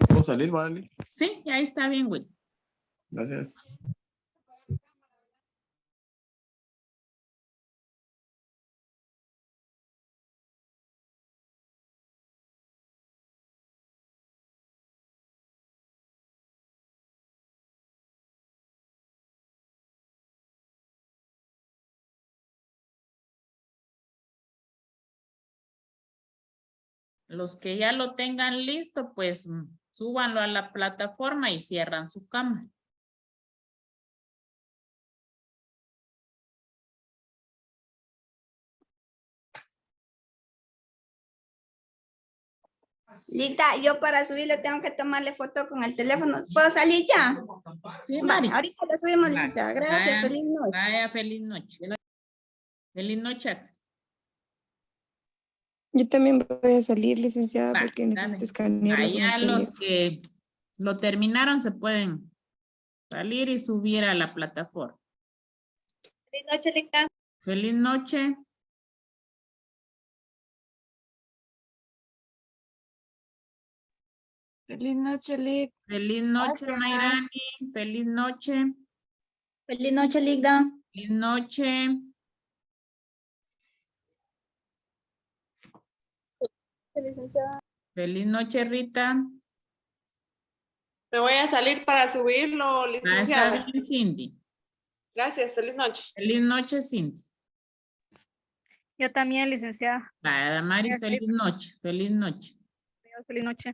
¿Puedo salir, vale? Sí, ahí está bien, Will. Gracias. Los que ya lo tengan listo, pues súbanlo a la plataforma y cierran su cámara. Lita, yo para subirle tengo que tomarle foto con el teléfono. ¿Puedo salir ya? Sí, Vale, Mari. ahorita lo subimos, Vale. licenciada. Gracias, Vaya, feliz noche. vaya, feliz noche. Feliz noche, Axel. Yo también voy a salir, licenciada, Va, porque dale. necesito escanearlo con Allá el los teléfono. que lo terminaron se pueden salir y subir a la plataforma. Feliz noche, Lita. Feliz noche. Feliz noche, Lick. Feliz noche, Gracias. Mayrani. Feliz noche. Feliz noche, Lida. Feliz noche. Licenciada. Feliz noche, Rita. Me voy a salir para subirlo, Ah, está licenciada. bien, Cindy. Gracias, feliz noche. Feliz noche, Cindy. Yo también, licenciada. Vaya, Damaris, Gracias. feliz noche. Feliz noche. Feliz noche.